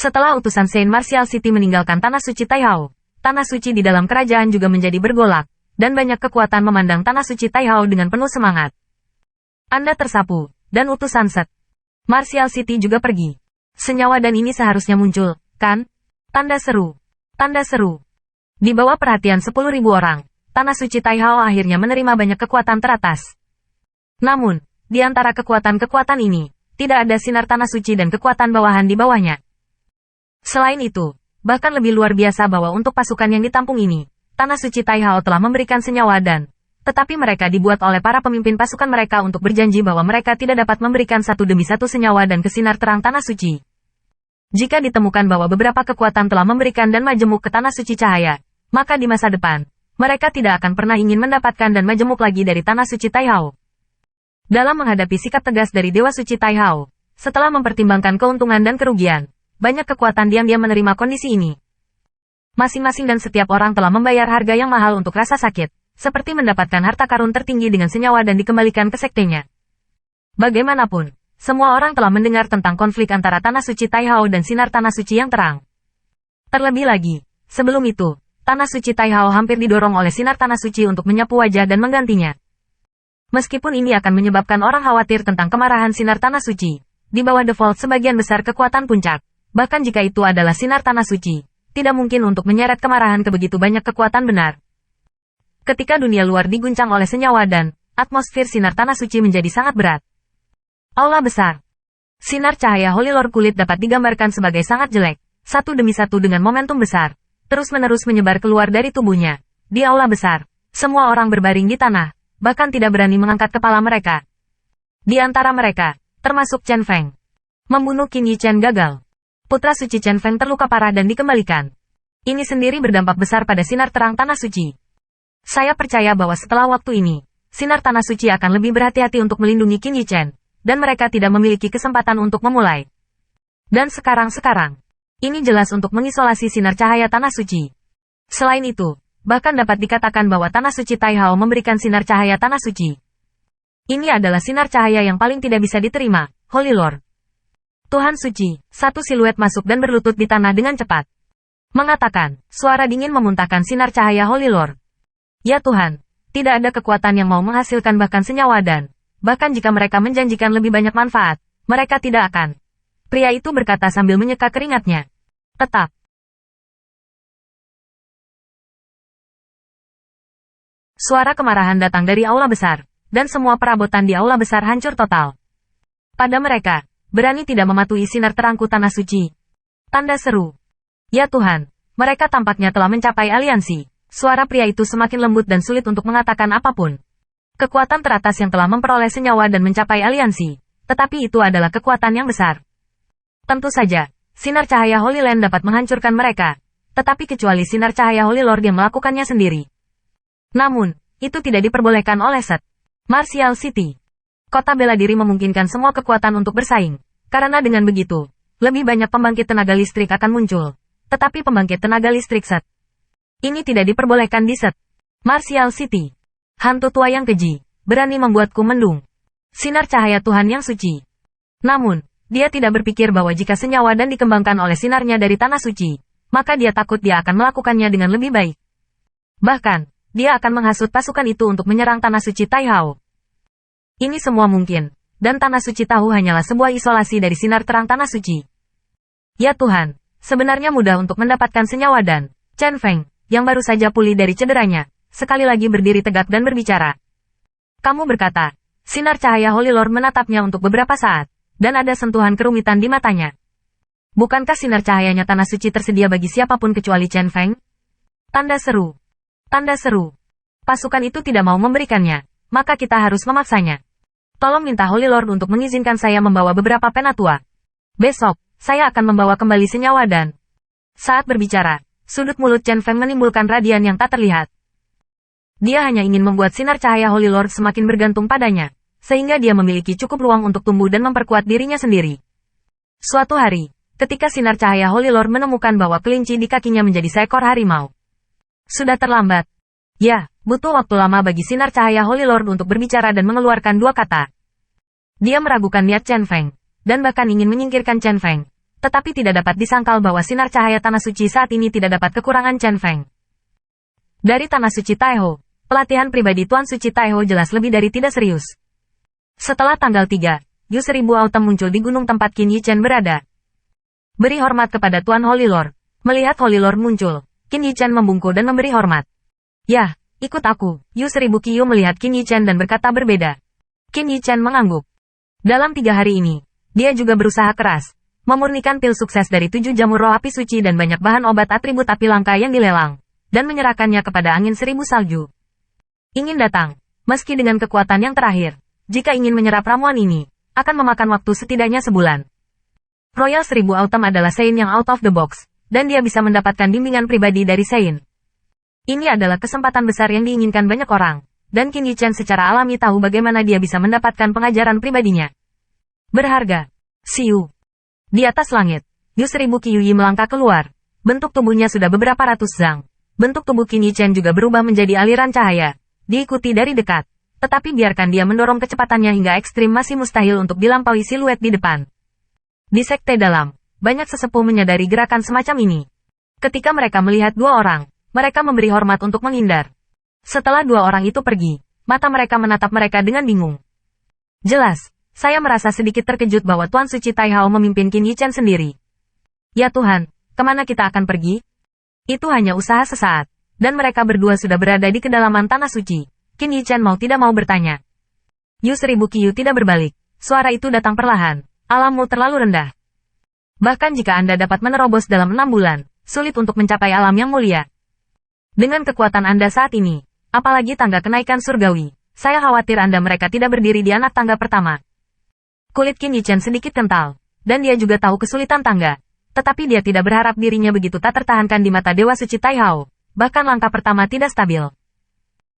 Setelah utusan Saint Martial City meninggalkan Tanah Suci Taihao, Tanah Suci di dalam kerajaan juga menjadi bergolak, dan banyak kekuatan memandang Tanah Suci Taihao dengan penuh semangat. Anda tersapu, dan utusan Set Martial City juga pergi. Senyawa dan ini seharusnya muncul, kan? Tanda seru. Tanda seru. Di bawah perhatian 10.000 orang, Tanah Suci Taihao akhirnya menerima banyak kekuatan teratas. Namun, di antara kekuatan-kekuatan ini, tidak ada sinar Tanah Suci dan kekuatan bawahan di bawahnya. Selain itu, bahkan lebih luar biasa bahwa untuk pasukan yang ditampung ini, Tanah Suci Taihao telah memberikan senyawa dan, tetapi mereka dibuat oleh para pemimpin pasukan mereka untuk berjanji bahwa mereka tidak dapat memberikan satu demi satu senyawa dan kesinar terang Tanah Suci. Jika ditemukan bahwa beberapa kekuatan telah memberikan dan majemuk ke Tanah Suci Cahaya, maka di masa depan, mereka tidak akan pernah ingin mendapatkan dan majemuk lagi dari Tanah Suci Taihao. Dalam menghadapi sikap tegas dari Dewa Suci Taihao, setelah mempertimbangkan keuntungan dan kerugian, banyak kekuatan diam-diam menerima kondisi ini. Masing-masing dan setiap orang telah membayar harga yang mahal untuk rasa sakit, seperti mendapatkan harta karun tertinggi dengan senyawa dan dikembalikan ke sektenya. Bagaimanapun, semua orang telah mendengar tentang konflik antara Tanah Suci Taihao dan sinar Tanah Suci yang terang. Terlebih lagi, sebelum itu, Tanah Suci Taihao hampir didorong oleh sinar Tanah Suci untuk menyapu wajah dan menggantinya. Meskipun ini akan menyebabkan orang khawatir tentang kemarahan sinar Tanah Suci, di bawah default sebagian besar kekuatan puncak, bahkan jika itu adalah sinar Tanah Suci, tidak mungkin untuk menyeret kemarahan ke begitu banyak kekuatan benar. Ketika dunia luar diguncang oleh senyawa dan atmosfer sinar Tanah Suci menjadi sangat berat. Aula besar. Sinar cahaya Holy Lord kulit dapat digambarkan sebagai sangat jelek, satu demi satu dengan momentum besar, terus-menerus menyebar keluar dari tubuhnya. Di aula besar, semua orang berbaring di tanah, bahkan tidak berani mengangkat kepala mereka. Di antara mereka, termasuk Chen Feng. Membunuh Qin Yi Chen gagal. Putra suci Chen Feng terluka parah dan dikembalikan. Ini sendiri berdampak besar pada sinar terang Tanah Suci. Saya percaya bahwa setelah waktu ini, sinar Tanah Suci akan lebih berhati-hati untuk melindungi Qin Yi Chen, dan mereka tidak memiliki kesempatan untuk memulai. Dan sekarang, ini jelas untuk mengisolasi sinar cahaya Tanah Suci. Selain itu, bahkan dapat dikatakan bahwa Tanah Suci Taihao memberikan sinar cahaya Tanah Suci. Ini adalah sinar cahaya yang paling tidak bisa diterima, Holy Lord. Tuhan Suci, satu siluet masuk dan berlutut di tanah dengan cepat. Mengatakan, suara dingin memuntahkan sinar cahaya Holy Lord. Ya Tuhan, tidak ada kekuatan yang mau menghasilkan bahkan senyawa dan, bahkan jika mereka menjanjikan lebih banyak manfaat, mereka tidak akan. Pria itu berkata sambil menyeka keringatnya. Tetap. Suara kemarahan datang dari aula besar, dan semua perabotan di aula besar hancur total. Pada mereka, berani tidak mematuhi sinar terangku Tanah Suci. Tanda seru. Ya Tuhan, mereka tampaknya telah mencapai aliansi. Suara pria itu semakin lembut dan sulit untuk mengatakan apapun. Kekuatan teratas yang telah memperoleh senyawa dan mencapai aliansi, tetapi itu adalah kekuatan yang besar. Tentu saja, sinar cahaya Holy Land dapat menghancurkan mereka, tetapi kecuali sinar cahaya Holy Lord yang melakukannya sendiri. Namun, itu tidak diperbolehkan oleh Set Martial City. Kota bela diri memungkinkan semua kekuatan untuk bersaing, karena dengan begitu, lebih banyak pembangkit tenaga listrik akan muncul, tetapi pembangkit tenaga listrik Set ini tidak diperbolehkan di Set Martial City. Hantu tua yang keji, berani membuatku mendung. Sinar cahaya Tuhan yang suci. Namun, dia tidak berpikir bahwa jika senyawa dan dikembangkan oleh sinarnya dari Tanah Suci, maka dia takut dia akan melakukannya dengan lebih baik. Bahkan, dia akan menghasut pasukan itu untuk menyerang Tanah Suci Taihao. Ini semua mungkin, dan Tanah Suci tahu hanyalah sebuah isolasi dari sinar terang Tanah Suci. Ya Tuhan, sebenarnya mudah untuk mendapatkan senyawa dan Chen Feng, yang baru saja pulih dari cederanya, sekali lagi berdiri tegak dan berbicara. Kamu berkata, sinar cahaya Holy Lord menatapnya untuk beberapa saat, dan ada sentuhan kerumitan di matanya. Bukankah sinar cahayanya Tanah Suci tersedia bagi siapapun kecuali Chen Feng? Tanda seru. Tanda seru. Pasukan itu tidak mau memberikannya, maka kita harus memaksanya. Tolong minta Holy Lord untuk mengizinkan saya membawa beberapa penatua. Besok, saya akan membawa kembali senyawa dan... Saat berbicara, sudut mulut Chen Feng menimbulkan radian yang tak terlihat. Dia hanya ingin membuat sinar cahaya Holy Lord semakin bergantung padanya, sehingga dia memiliki cukup ruang untuk tumbuh dan memperkuat dirinya sendiri. Suatu hari, ketika sinar cahaya Holy Lord menemukan bahwa kelinci di kakinya menjadi seekor harimau. Sudah terlambat. Ya, butuh waktu lama bagi sinar cahaya Holy Lord untuk berbicara dan mengeluarkan dua kata. Dia meragukan niat Chen Feng, dan bahkan ingin menyingkirkan Chen Feng. Tetapi tidak dapat disangkal bahwa sinar cahaya Tanah Suci saat ini tidak dapat kekurangan Chen Feng. Dari Tanah Suci Taiho, pelatihan pribadi Tuan Suci Taiho jelas lebih dari tidak serius. Setelah tanggal 3, Yu 1000 Autumn muncul di gunung tempat Qin Yichen berada. Beri hormat kepada Tuan Holy Lord. Melihat Holy Lord muncul, Qin Yichen membungkuk dan memberi hormat. Yah, ikut aku. Yu 1000 Qiu melihat Qin Yichen dan berkata berbeda. Qin Yichen mengangguk. Dalam 3 hari ini, dia juga berusaha keras, memurnikan pil sukses dari 7 jamur roh api suci dan banyak bahan obat atribut api langka yang dilelang, dan menyerahkannya kepada angin 1000 salju. Ingin datang, meski dengan kekuatan yang terakhir, jika ingin menyerap ramuan ini, akan memakan waktu setidaknya sebulan. Royal 1000 Autumn adalah Sein yang out of the box, dan dia bisa mendapatkan bimbingan pribadi dari Sein. Ini adalah kesempatan besar yang diinginkan banyak orang, dan Qin Yichen secara alami tahu bagaimana dia bisa mendapatkan pengajaran pribadinya. Berharga. Siu. Di atas langit, Yu 1000 Qiuyi melangkah keluar. Bentuk tubuhnya sudah beberapa ratus zang. Bentuk tubuh Qin Yichen juga berubah menjadi aliran cahaya, diikuti dari dekat. Tetapi biarkan dia mendorong kecepatannya hingga ekstrim masih mustahil untuk dilampaui siluet di depan. Di sekte dalam, banyak sesepuh menyadari gerakan semacam ini. Ketika mereka melihat 2 orang, mereka memberi hormat untuk menghindar. Setelah 2 orang itu pergi, mata mereka menatap mereka dengan bingung. Jelas. Saya merasa sedikit terkejut bahwa Tuan Suci Taihao memimpin Qin Yichen sendiri. Ya Tuhan, kemana kita akan pergi? Itu hanya usaha sesaat, dan mereka berdua sudah berada di kedalaman Tanah Suci. Qin Yichen mau tidak mau bertanya. Yu 1000 Qiu tidak berbalik. Suara itu datang perlahan. Alammu terlalu rendah. Bahkan jika Anda dapat menerobos dalam 6 bulan, sulit untuk mencapai alam yang mulia. Dengan kekuatan Anda saat ini, apalagi tangga kenaikan surgawi, saya khawatir Anda mereka tidak berdiri di anak tangga pertama. Kulit Qin Yichen sedikit kental, dan dia juga tahu kesulitan tangga. Tetapi dia tidak berharap dirinya begitu tak tertahankan di mata Dewa Suci Taihao. Bahkan langkah pertama tidak stabil.